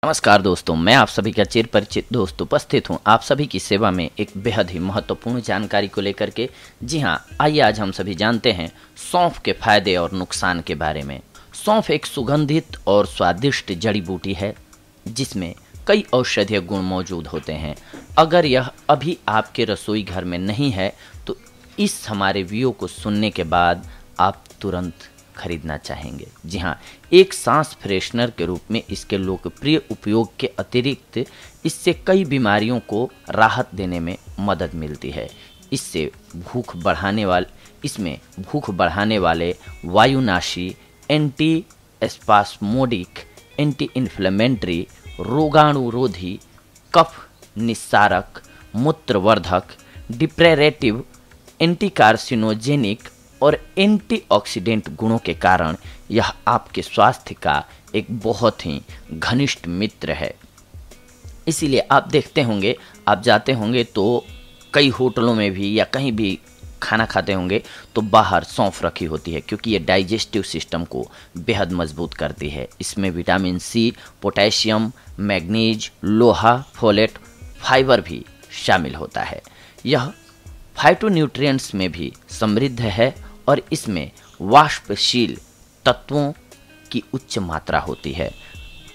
नमस्कार दोस्तों, मैं आप सभी का चिर परिचित दोस्त उपस्थित हूं आप सभी की सेवा में एक बेहद ही महत्वपूर्ण जानकारी को लेकर के। जी हां, आइए आज हम सभी जानते हैं सौंफ के फायदे और नुकसान के बारे में। सौंफ एक सुगंधित और स्वादिष्ट जड़ी बूटी है जिसमें कई औषधीय गुण मौजूद होते हैं। अगर यह अभी आपके रसोई घर में नहीं है तो इस हमारे वीडियो को सुनने के बाद आप तुरंत खरीदना चाहेंगे। जी हाँ, एक सांस फ्रेशनर के रूप में इसके लोकप्रिय उपयोग के अतिरिक्त इससे कई बीमारियों को राहत देने में मदद मिलती है। इसमें भूख बढ़ाने वाले वायुनाशी, एंटी स्पास्मोडिक, एंटी इन्फ्लेमेटरी, रोगाणुरोधी, कफ निस्सारक, मूत्रवर्धक, डिप्रेरेटिव, एंटी कार्सिनोजेनिक और एंटीऑक्सीडेंट गुणों के कारण यह आपके स्वास्थ्य का एक बहुत ही घनिष्ठ मित्र है। इसीलिए आप देखते होंगे, आप जाते होंगे तो कई होटलों में भी या कहीं भी खाना खाते होंगे तो बाहर सौंफ रखी होती है, क्योंकि ये डाइजेस्टिव सिस्टम को बेहद मजबूत करती है। इसमें विटामिन सी, पोटेशियम, मैग्नीज, लोहा, फोलेट, फाइबर भी शामिल होता है। यह फाइटोन्यूट्रिएंट्स में भी समृद्ध है और इसमें वाष्पशील तत्वों की उच्च मात्रा होती है।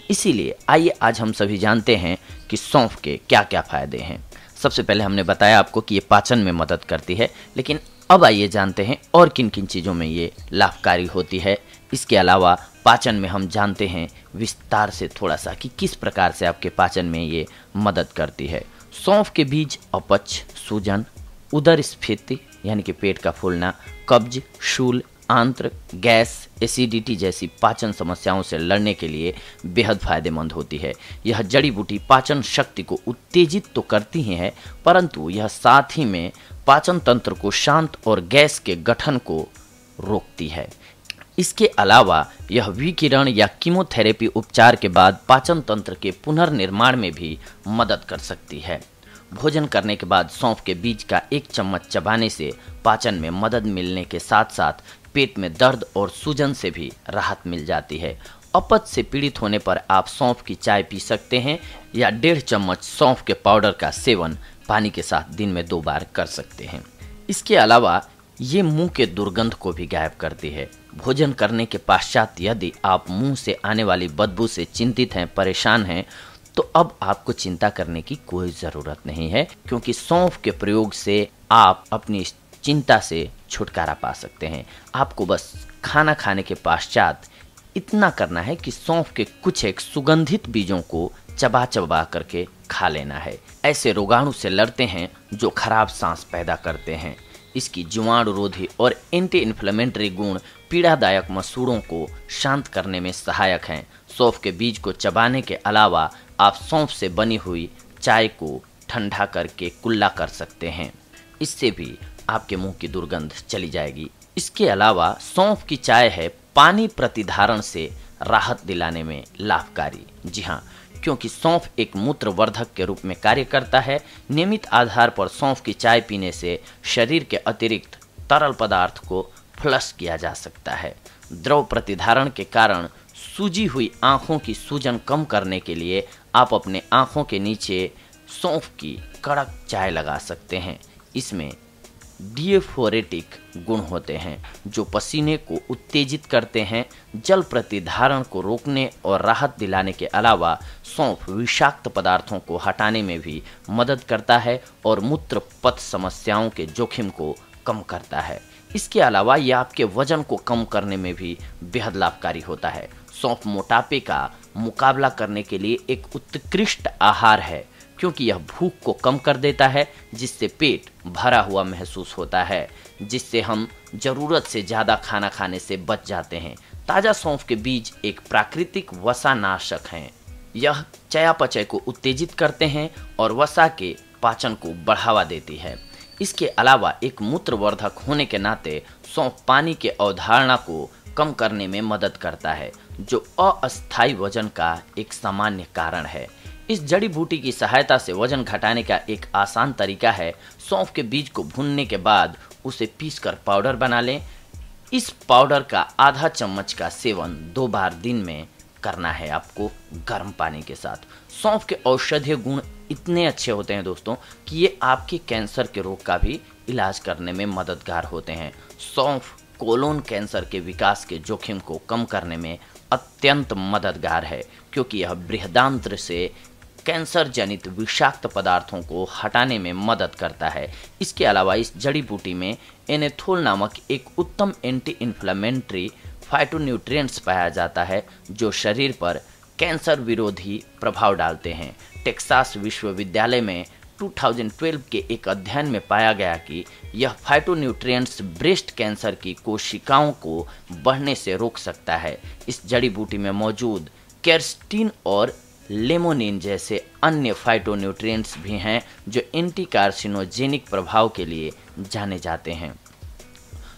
इसीलिए आइए आज हम सभी जानते हैं कि सौंफ के क्या क्या फायदे हैं। सबसे पहले हमने बताया आपको कि ये पाचन में मदद करती है, लेकिन अब आइए जानते हैं और किन किन चीज़ों में ये लाभकारी होती है। इसके अलावा पाचन में हम जानते हैं विस्तार से थोड़ा सा कि किस प्रकार से आपके पाचन में ये मदद करती है। सौंफ के बीज अपच, सूजन, उदर स्फीति यानी कि पेट का फूलना, कब्ज, शूल, आंत्र, गैस, एसिडिटी जैसी पाचन समस्याओं से लड़ने के लिए बेहद फायदेमंद होती है। यह जड़ी बूटी पाचन शक्ति को उत्तेजित तो करती ही है, परंतु यह साथ ही में पाचन तंत्र को शांत और गैस के गठन को रोकती है। इसके अलावा यह विकिरण या कीमोथेरेपी उपचार के बाद पाचन तंत्र के पुनर्निर्माण में भी मदद कर सकती है। भोजन करने के बाद सौंफ के बीज का 1 चम्मच चबाने से पाचन में मदद मिलने के साथ साथ पेट में दर्द और सूजन से भी राहत मिल जाती है। अपच से पीड़ित होने पर आप सौंफ की चाय पी सकते हैं या 1.5 चम्मच सौंफ के पाउडर का सेवन पानी के साथ दिन में 2 बार कर सकते हैं। इसके अलावा ये मुंह के दुर्गंध को भी गायब करती है। भोजन करने के पश्चात यदि आप मुंह से आने वाली बदबू से चिंतित हैं, परेशान हैं, तो अब आपको चिंता करने की कोई ज़रूरत नहीं है, क्योंकि सौंफ के प्रयोग से आप अपनी चिंता से छुटकारा पा सकते हैं। आपको बस खाना खाने के पश्चात इतना करना है कि सौंफ के कुछ एक सुगंधित बीजों को चबा चबा करके खा लेना है। ऐसे रोगाणु से लड़ते हैं जो खराब सांस पैदा करते हैं। इसकी जीवाणुरोधी और एंटी इन्फ्लेमेटरी गुण पीड़ादायक मसूड़ों को शांत करने में सहायक हैं। सौंफ के बीज को चबाने के अलावा आप सौंफ से बनी हुई चाय को ठंडा करके कुल्ला कर सकते हैं। इससे भी आपके मुंह की दुर्गंध चली जाएगी। इसके अलावा सौंफ की चाय है पानी प्रतिधारण से राहत दिलाने में लाभकारी। जी हाँ, क्योंकि सौंफ एक मूत्रवर्धक के रूप में कार्य करता है। नियमित आधार पर सौंफ की चाय पीने से शरीर के अतिरिक्त तरल पदार्थ को फ्लश किया जा सकता है। द्रव प्रतिधारण के कारण सूजी हुई आँखों की सूजन कम करने के लिए आप अपने आँखों के नीचे सौंफ की कड़क चाय लगा सकते हैं। इसमें डिएफोरेटिक गुण होते हैं जो पसीने को उत्तेजित करते हैं। जल प्रतिधारण को रोकने और राहत दिलाने के अलावा सौंफ विषाक्त पदार्थों को हटाने में भी मदद करता है और मूत्र पथ समस्याओं के जोखिम को कम करता है। इसके अलावा यह आपके वजन को कम करने में भी बेहद लाभकारी होता है। सौंफ मोटापे का मुकाबला करने के लिए एक उत्कृष्ट आहार है, क्योंकि यह भूख को कम कर देता है, जिससे पेट भरा हुआ महसूस होता है, जिससे हम ज़रूरत से ज़्यादा खाना खाने से बच जाते हैं। ताज़ा सौंफ के बीज एक प्राकृतिक वसानाशक हैं। यह चयापचय को उत्तेजित करते हैं और वसा के पाचन को बढ़ावा देती है। इसके अलावा एक मूत्रवर्धक होने के नाते सौंफ पानी के अवधारणा को कम करने में मदद करता है, जो अस्थायी वजन का एक सामान्य कारण है। इस जड़ी बूटी की सहायता से वजन घटाने का एक आसान तरीका है सौंफ के बीज को भूनने के बाद उसे पीसकर पाउडर बना लें। इस पाउडर का आधा चम्मच का सेवन 2 बार दिन में करना है आपको गर्म पानी के साथ। सौंफ के औषधीय गुण इतने अच्छे होते हैं दोस्तों कि ये आपके कैंसर के रोग का भी इलाज करने में मददगार होते हैं। सौंफ कोलोन कैंसर के विकास के जोखिम को कम करने में अत्यंत मददगार है, क्योंकि यह बृहदान्त्र से कैंसर जनित विषाक्त पदार्थों को हटाने में मदद करता है। इसके अलावा इस जड़ी बूटी में एनेथोल नामक एक उत्तम एंटी इन्फ्लेमेटरी फाइटोन्यूट्रिएंट्स पाया जाता है, जो शरीर पर कैंसर विरोधी प्रभाव डालते हैं। टेक्सास विश्वविद्यालय में 2012 के एक अध्ययन में पाया गया कि यह फाइटोन्यूट्रिएंट्स ब्रेस्ट कैंसर की कोशिकाओं को बढ़ने से रोक सकता है। इस जड़ी बूटी में मौजूद केरस्टीन और लेमोनिन जैसे अन्य फाइटोन्यूट्रिएंट्स भी हैं जो एंटी कार्सिनोजेनिक प्रभाव के लिए जाने जाते हैं।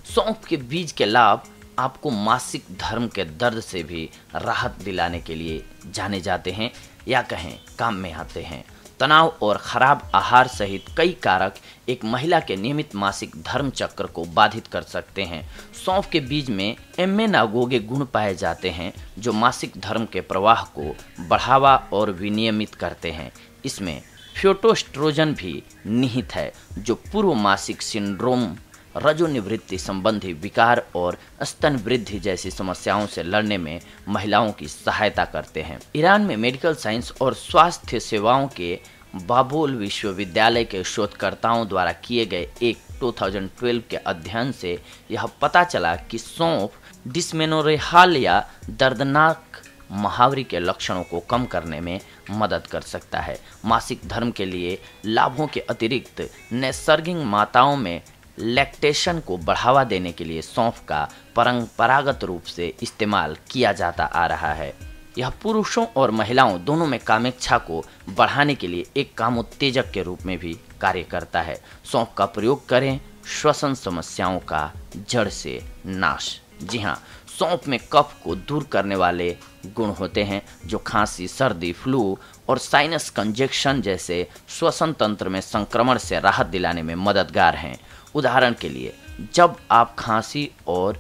सौंफ के बीज के लाभ आपको मासिक धर्म के दर्द से भी राहत दिलाने के लिए जाने जाते हैं या कहें काम में आते हैं। तनाव और खराब आहार सहित कई कारक एक महिला के नियमित मासिक धर्म चक्र को बाधित कर सकते हैं। सौंफ के बीज में एम्मेनागोगे गुण पाए जाते हैं जो मासिक धर्म के प्रवाह को बढ़ावा और विनियमित करते हैं। इसमें फ्यूटोस्ट्रोजन भी निहित है जो पूर्व मासिक सिंड्रोम, रजोनिवृत्ति संबंधी विकार और स्तन वृद्धि जैसी समस्याओं से लड़ने में महिलाओं की सहायता करते हैं। ईरान में मेडिकल साइंस और स्वास्थ्य सेवाओं के बाबुल विश्वविद्यालय के शोधकर्ताओं द्वारा किए गए एक 2012 के अध्ययन से यह पता चला कि सौंफ डिस्मेनोरेहाल या दर्दनाक महावरी के लक्षणों को कम करने में मदद कर सकता है। मासिक धर्म के लिए लाभों के अतिरिक्त नैसर्गिक माताओं में लैक्टेशन को बढ़ावा देने के लिए सौंफ का परंपरागत रूप से इस्तेमाल किया जाता आ रहा है। यह पुरुषों और महिलाओं दोनों में कामेच्छा को बढ़ाने के लिए एक कामोत्तेजक के रूप में भी कार्य करता है। सौंफ का प्रयोग करें श्वसन समस्याओं का जड़ से नाश। जी हाँ, सौंफ में कफ को दूर करने वाले गुण होते हैं जो खांसी, सर्दी, फ्लू और साइनस कंजेक्शन जैसे श्वसन तंत्र में संक्रमण से राहत दिलाने में मददगार हैं। उदाहरण के लिए, जब आप खांसी और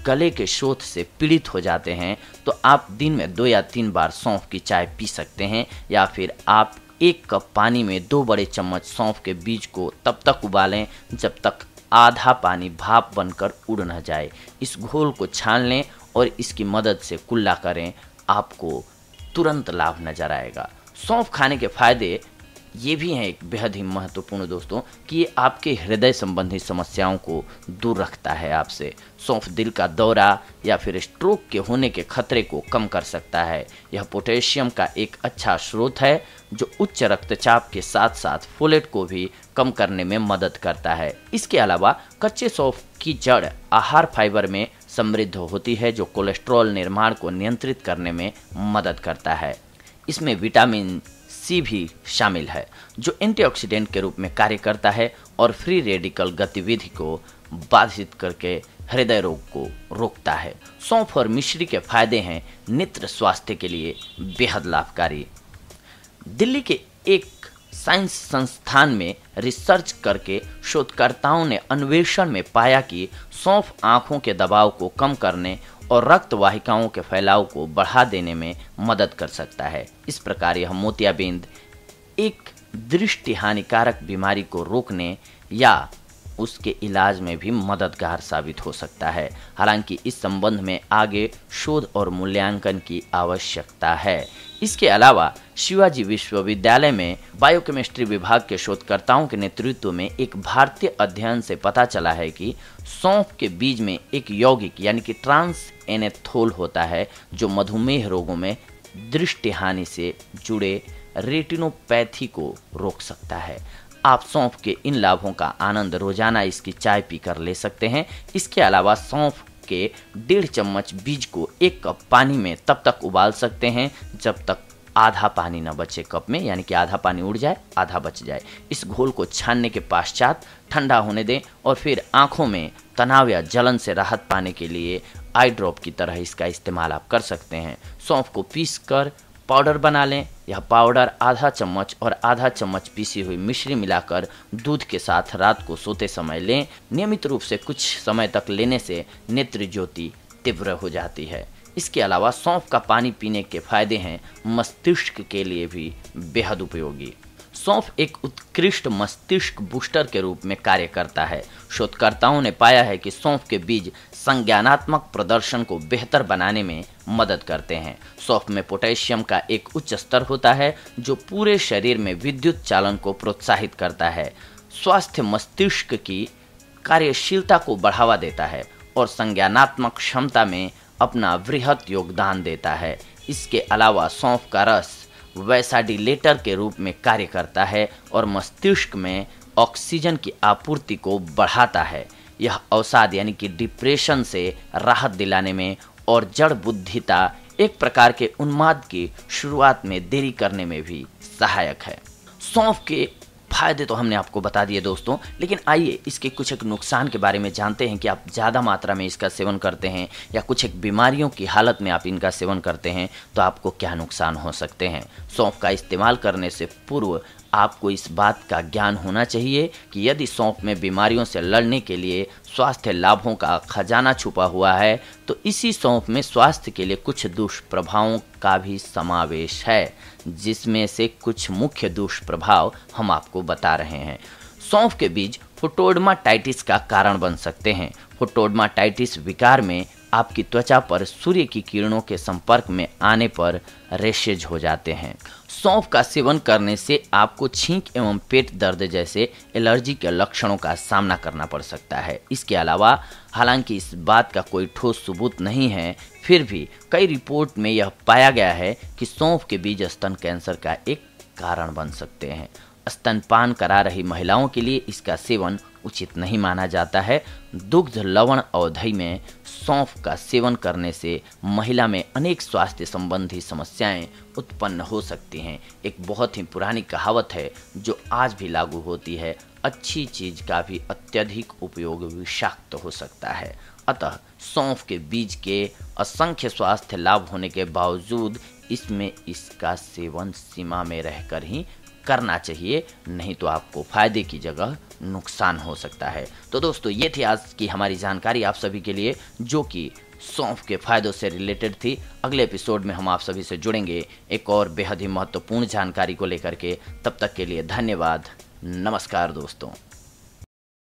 गले के शोथ से पीड़ित हो जाते हैं तो आप दिन में 2 या 3 बार सौंफ की चाय पी सकते हैं, या फिर आप 1 कप पानी में 2 बड़े चम्मच सौंफ के बीज को तब तक उबालें जब तक आधा पानी भाप बनकर उड़ न जाए। इस घोल को छान लें और इसकी मदद से कुल्ला करें, आपको तुरंत लाभ नजर आएगा। सौंफ खाने के फायदे ये भी हैं एक बेहद ही महत्वपूर्ण दोस्तों कि ये आपके हृदय संबंधी समस्याओं को दूर रखता है आपसे। सौंफ दिल का दौरा या फिर स्ट्रोक के होने के खतरे को कम कर सकता है। यह पोटेशियम का एक अच्छा स्रोत है जो उच्च रक्तचाप के साथ साथ फोलेट को भी कम करने में मदद करता है। इसके अलावा कच्चे सौंफ की जड़ आहार फाइबर में समृद्ध होती है जो कोलेस्ट्रॉल निर्माण को नियंत्रित करने में मदद करता है। इसमें विटामिन सी भी शामिल है जो एंटीऑक्सीडेंट के रूप में कार्य करता है और फ्री रेडिकल गतिविधि को बाधित करके हृदय रोग को रोकता है। सौंफ और मिश्री के फायदे हैं नेत्र स्वास्थ्य के लिए बेहद लाभकारी। दिल्ली के एक साइंस संस्थान में रिसर्च करके शोधकर्ताओं ने अन्वेषण में पाया कि सौंफ आंखों के दबाव को कम करने और रक्त वाहिकाओं के फैलाव को बढ़ा देने में मदद कर सकता है। इस प्रकार यह मोतियाबिंद एक दृष्टि हानिकारक बीमारी को रोकने या उसके इलाज में भी मददगार साबित हो सकता है। हालांकि इस संबंध में आगे शोध और मूल्यांकन की आवश्यकता है। इसके अलावा शिवाजी विश्वविद्यालय में बायोकेमिस्ट्री विभाग के शोधकर्ताओं के नेतृत्व में एक भारतीय अध्ययन से पता चला है कि सौंफ के बीज में एक यौगिक यानी कि ट्रांस एनेथोल होता है जो मधुमेह रोगों में दृष्टि हानि से जुड़े रेटिनोपैथी को रोक सकता है। आप सौंफ के इन लाभों का आनंद रोजाना इसकी चाय पीकर ले सकते हैं। इसके अलावा सौंफ के 1.5 चम्मच बीज को 1 कप पानी में तब तक उबाल सकते हैं जब तक आधा पानी न बचे कप में, यानी कि आधा पानी उड़ जाए आधा बच जाए। इस घोल को छानने के पश्चात ठंडा होने दें और फिर आंखों में तनाव या जलन से राहत पाने के लिए आई ड्रॉप की तरह इसका इस्तेमाल आप कर सकते हैं। सौंफ को पीसकर पाउडर बना लें। यह पाउडर आधा चम्मच और आधा चम्मच पीसी हुई मिश्री मिलाकर दूध के साथ रात को सोते समय लें। नियमित रूप से कुछ समय तक लेने से नेत्र ज्योति तीव्र हो जाती है। इसके अलावा सौंफ का पानी पीने के फायदे हैं मस्तिष्क के लिए भी बेहद उपयोगी। सौंफ एक उत्कृष्ट मस्तिष्क बूस्टर के रूप में कार्य करता है। शोधकर्ताओं ने पाया है कि सौंफ के बीज संज्ञानात्मक प्रदर्शन को बेहतर बनाने में मदद करते हैं। सौंफ में पोटेशियम का एक उच्च स्तर होता है जो पूरे शरीर में विद्युत चालन को प्रोत्साहित करता है, स्वास्थ्य मस्तिष्क की कार्यशीलता को बढ़ावा देता है और संज्ञानात्मक क्षमता में अपना वृहत योगदान देता है। इसके अलावा सौंफ का रस वैसाडिलेटर के रूप में कार्य करता है और मस्तिष्क में ऑक्सीजन की आपूर्ति को बढ़ाता है। यह अवसाद यानी कि डिप्रेशन से राहत दिलाने में और जड़ बुद्धिता एक प्रकार के उन्माद की शुरुआत में देरी करने में भी सहायक है। सौंफ के फायदे तो हमने आपको बता दिए दोस्तों, लेकिन आइए इसके कुछ एक नुकसान के बारे में जानते हैं कि आप ज़्यादा मात्रा में इसका सेवन करते हैं या कुछ एक बीमारियों की हालत में आप इनका सेवन करते हैं तो आपको क्या नुकसान हो सकते हैं। सौंफ का इस्तेमाल करने से पूर्व आपको इस बात का ज्ञान होना चाहिए कि यदि सौंफ में बीमारियों से लड़ने के लिए स्वास्थ्य लाभों का खजाना छुपा हुआ है तो इसी सौंफ में स्वास्थ्य के लिए कुछ दुष्प्रभावों का भी समावेश है, जिसमें से कुछ मुख्य दुष्प्रभाव हम आपको बता रहे हैं। सौंफ के बीज फोटोडर्माटाइटिस का कारण बन सकते हैं। फोटोडर्माटाइटिस विकार में आपकी त्वचा पर सूर्य की किरणों के संपर्क में आने पर रैशेज हो जाते हैं। सौंफ का सेवन करने से आपको छींक एवं पेट दर्द जैसे एलर्जी के लक्षणों का सामना करना पड़ सकता है। इसके अलावा हालांकि इस बात का कोई ठोस सबूत नहीं है, फिर भी कई रिपोर्ट में यह पाया गया है कि सौंफ के बीज स्तन कैंसर का एक कारण बन सकते हैं। स्तनपान करा रही महिलाओं के लिए इसका सेवन उचित नहीं माना जाता है। दुग्ध लवण अवधि में सौंफ का सेवन करने से महिला में अनेक स्वास्थ्य संबंधी समस्याएं उत्पन्न हो सकती हैं। एक बहुत ही पुरानी कहावत है जो आज भी लागू होती है, अच्छी चीज का भी अत्यधिक उपयोग विषाक्त हो सकता है। अतः सौंफ के बीज के असंख्य स्वास्थ्य लाभ होने के बावजूद इसमें इसका सेवन सीमा में रहकर ही करना चाहिए, नहीं तो आपको फायदे की जगह नुकसान हो सकता है। तो दोस्तों ये थी आज की हमारी जानकारी आप सभी के लिए जो कि सौंफ के फायदों से रिलेटेड थी। अगले एपिसोड में हम आप सभी से जुड़ेंगे एक और बेहद ही महत्वपूर्ण जानकारी को लेकर के। तब तक के लिए धन्यवाद। नमस्कार दोस्तों।